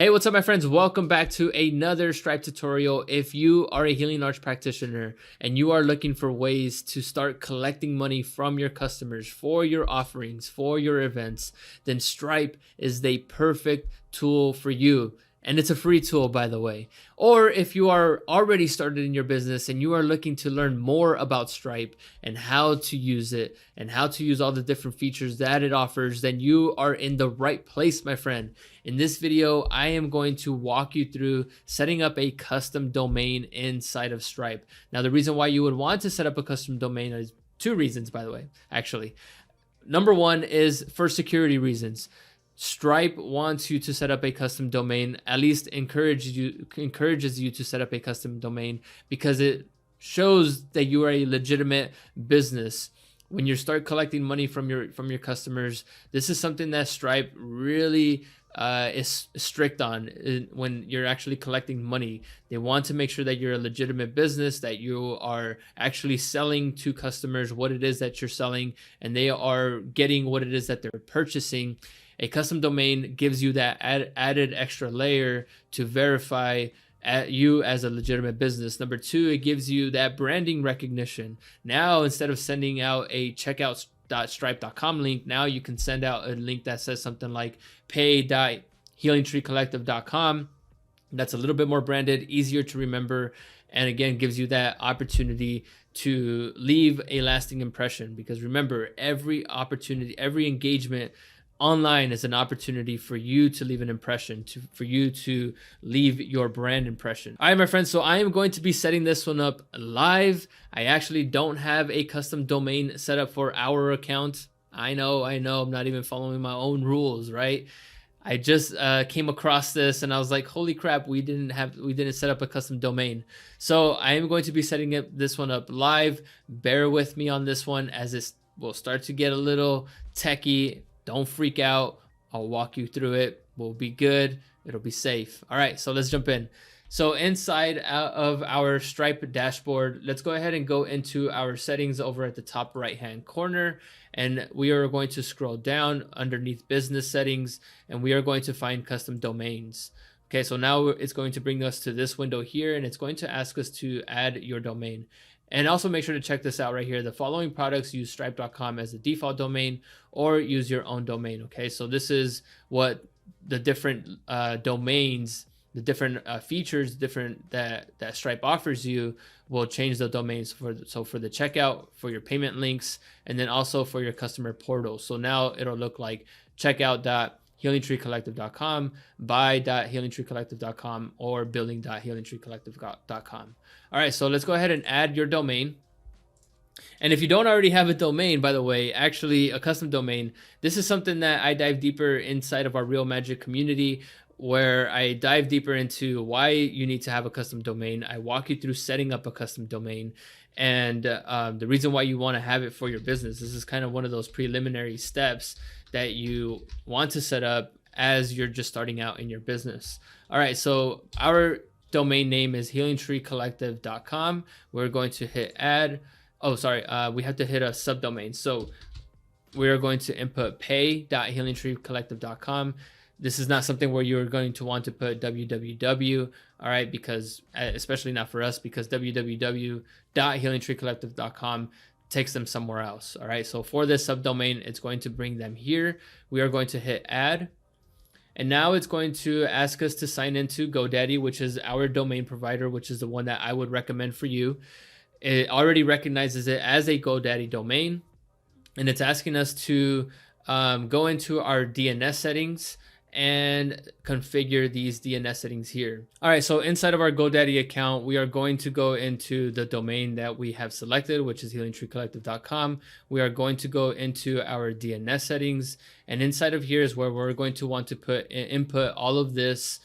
Hey, what's up, my friends? Welcome back to another Stripe tutorial. If you are a healing arts practitioner and you are looking for ways to start collecting money from your customers for your offerings, for your events, then Stripe is the perfect tool for you. And it's a free tool, by the way. Or if you are already started in your business and you are looking to learn more about Stripe and how to use it and how to use all the different features that it offers, then you are in the right place, my friend. In this video, I am going to walk you through setting up a custom domain inside of Stripe. Now, the reason why you would want to set up a custom domain is two reasons, by the way, actually. Number one is for security reasons. Stripe wants you to set up a custom domain, at least encourages you to set up a custom domain, because it shows that you are a legitimate business. When you start collecting money from your customers, this is something that Stripe really is strict on. When you're actually collecting money, they want to make sure that you're a legitimate business, that you are actually selling to customers what it is that you're selling, and they are getting what it is that they're purchasing. A custom domain gives you that added extra layer to verify you as a legitimate business. Number two, it gives you that branding recognition. Now, instead of sending out a checkout.stripe.com link, now you can send out a link that says something like pay.healingtreecollective.com. That's a little bit more branded, easier to remember, and again gives you that opportunity to leave a lasting impression. Because remember, every opportunity, every engagement online is an opportunity for you to leave an impression, for you to leave your brand impression. All right, my friends, so I am going to be setting this one up live. I actually don't have a custom domain set up for our account. I know, I'm not even following my own rules, right? I just came across this and I was like, holy crap, we didn't set up a custom domain. So I am going to be setting this one up live. Bear with me on this one as it will start to get a little techie. Don't freak out. I'll walk you through it. We'll be good. It'll be safe. All right, so let's jump in. So inside of our Stripe dashboard, let's go ahead and go into our settings over at the top right-hand corner. And we are going to scroll down underneath business settings, and we are going to find custom domains. Okay, so now it's going to bring us to this window here, and it's going to ask us to add your domain. And also make sure to check this out right here. The following products use stripe.com as the default domain, or use your own domain. Okay, so this is what the different domains, the different features that Stripe offers you will change the domains for. So for the checkout, for your payment links, and then also for your customer portal. So now it'll look like checkout.healingtreecollective.com, buy.healingtreecollective.com, or billing.healingtreecollective.com. All right, so let's go ahead and add your domain. And if you don't already have a domain, by the way, actually a custom domain, this is something that I dive deeper inside of our Real Magic community, where I dive deeper into why you need to have a custom domain. I walk you through setting up a custom domain and the reason why you want to have it for your business. This is kind of one of those preliminary steps that you want to set up as you're just starting out in your business. All right, so our domain name is healingtreecollective.com. We're going to hit add. Oh, sorry, we have to hit a subdomain. So we're going to input pay.healingtreecollective.com. This is not something where you're going to want to put www, all right, because especially not for us, because www.healingtreecollective.com takes them somewhere else. All right, so for this subdomain, it's going to bring them here. We are going to hit add. And now it's going to ask us to sign into GoDaddy, which is our domain provider, which is the one that I would recommend for you. It already recognizes it as a GoDaddy domain. And it's asking us to go into our DNS settings and configure these DNS settings here. All right, so inside of our GoDaddy account, we are going to go into the domain that we have selected, which is healingtreecollective.com. We are going to go into our DNS settings, and inside of here is where we're going to want to input all of this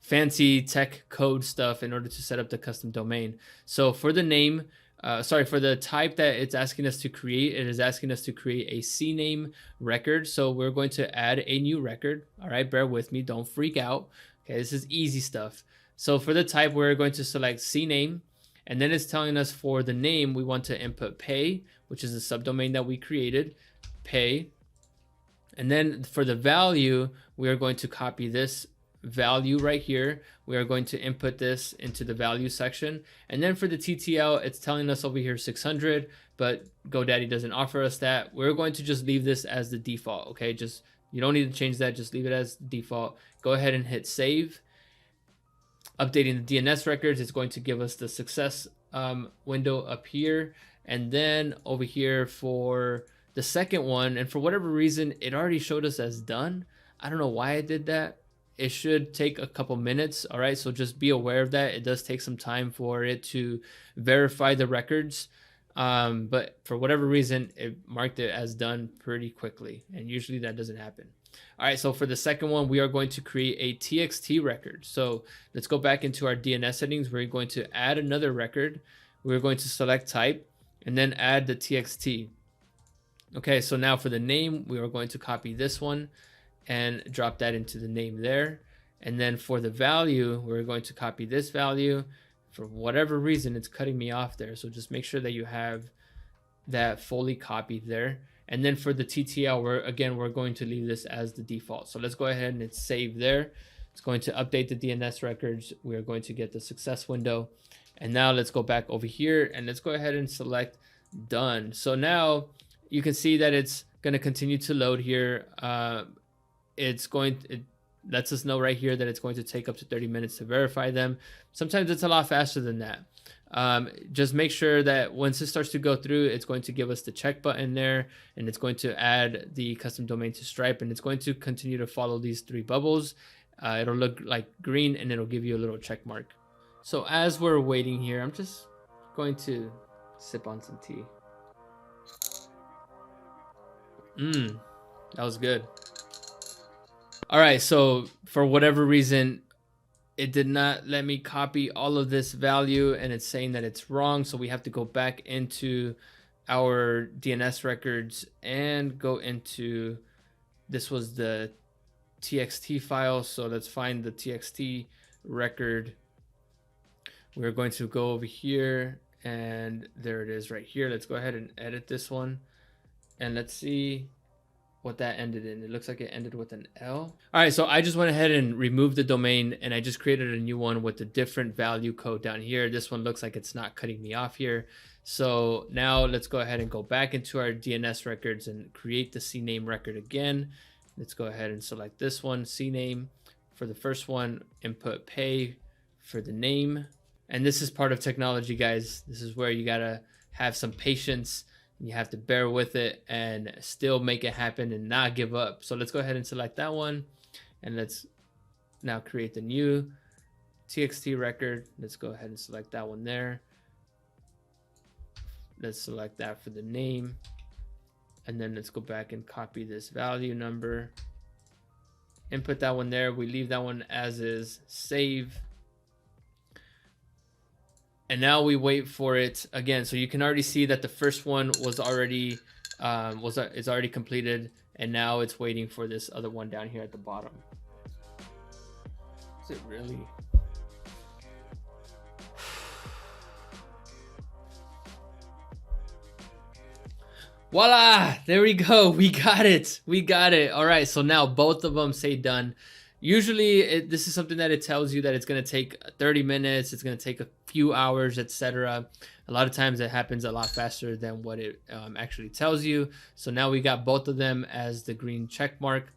fancy tech code stuff in order to set up the custom domain. So for the name, for the type that it's asking us to create, it is asking us to create a CNAME record. So we're going to add a new record. All right, bear with me, don't freak out. Okay, this is easy stuff. So for the type, we're going to select CNAME, and then it's telling us for the name, we want to input pay, which is the subdomain that we created, pay. And then for the value, we are going to copy this value right here, we are going to input this into the value section. And then for the TTL, it's telling us over here 600, but GoDaddy doesn't offer us that. We're going to just leave this as the default. Okay, just, you don't need to change that, just leave it as default. Go ahead and hit save. Updating the DNS records, it's going to give us the success window up here. And then over here for the second one, and for whatever reason, it already showed us as done. I don't know why I did that. It should take a couple minutes. All right, so just be aware of that. It does take some time for it to verify the records. But for whatever reason, it marked it as done pretty quickly. And usually that doesn't happen. All right, so for the second one, we are going to create a TXT record. So let's go back into our DNS settings. We're going to add another record. We're going to select type and then add the TXT. Okay, so now for the name, we are going to copy this one and drop that into the name there. And then for the value, we're going to copy this value. For whatever reason, it's cutting me off there. So just make sure that you have that fully copied there. And then for the TTL, we're going to leave this as the default. So let's go ahead and it's saved there. It's going to update the DNS records. We're going to get the success window. And now let's go back over here and let's go ahead and select done. So now you can see that it's going to continue to load here. It lets us know right here that it's going to take up to 30 minutes to verify them. Sometimes it's a lot faster than that. Just make sure that once it starts to go through, it's going to give us the check button there, and it's going to add the custom domain to Stripe, and it's going to continue to follow these three bubbles. It'll look like green and it'll give you a little check mark. So as we're waiting here, I'm just going to sip on some tea. That was good. All right, so for whatever reason, it did not let me copy all of this value, and it's saying that it's wrong. So we have to go back into our DNS records and go into, this was the TXT file. So let's find the TXT record. We're going to go over here, and there it is right here. Let's go ahead and edit this one, and let's see what that ended in. It looks like it ended with an L. All right, so I just went ahead and removed the domain, and I just created a new one with a different value code down here. This one looks like it's not cutting me off here. So now let's go ahead and go back into our DNS records and create the CNAME record again. Let's go ahead and select this one, CNAME. For the first one, input pay for the name. And this is part of technology, guys. This is where you gotta have some patience. You have to bear with it and still make it happen and not give up. So let's go ahead and select that one. And let's now create the new TXT record. Let's go ahead and select that one there. Let's select that for the name. And then let's go back and copy this value number. Input that one there. We leave that one as is, save. And now we wait for it again. So you can already see that the first one was already is already completed, and now it's waiting for this other one down here at the bottom. Is it really? Voila! There we go. We got it. We got it. All right. So now both of them say done. Usually this is something that it tells you that it's going to take 30 minutes. It's going to take a few hours, etc. A lot of times it happens a lot faster than what it actually tells you. So now we got both of them as the green check mark.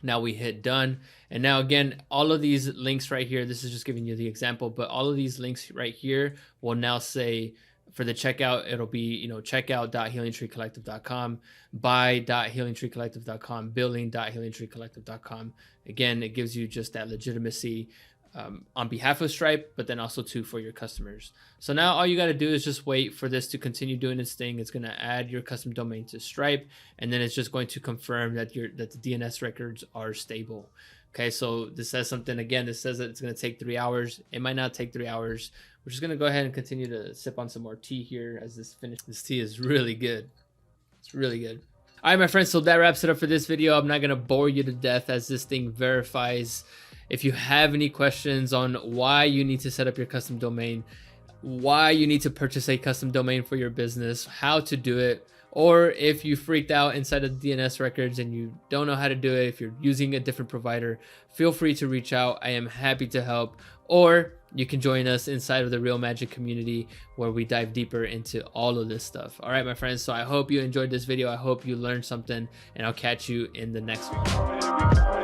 Now we hit done. And now again, all of these links right here, this is just giving you the example, but all of these links right here will now say, for the checkout, it'll be, checkout.healingtreecollective.com, buy.healingtreecollective.com, billing.healingtreecollective.com. Again, it gives you just that legitimacy on behalf of Stripe, but then also too for your customers. So now all you got to do is just wait for this to continue doing its thing. It's going to add your custom domain to Stripe, and then it's just going to confirm that the DNS records are stable. Okay, so this says something again. This says that it's going to take 3 hours. It might not take 3 hours. We're just going to go ahead and continue to sip on some more tea here as this finishes. This tea is really good. It's really good. All right, my friends, so that wraps it up for this video. I'm not going to bore you to death as this thing verifies. If you have any questions on why you need to set up your custom domain, why you need to purchase a custom domain for your business, how to do it, Or if you freaked out inside of DNS records and you don't know how to do it, if you're using a different provider, feel free to reach out. I am happy to help. Or you can join us inside of the Real Magic community where we dive deeper into all of this stuff. All right, my friends. So I hope you enjoyed this video. I hope you learned something, and I'll catch you in the next one.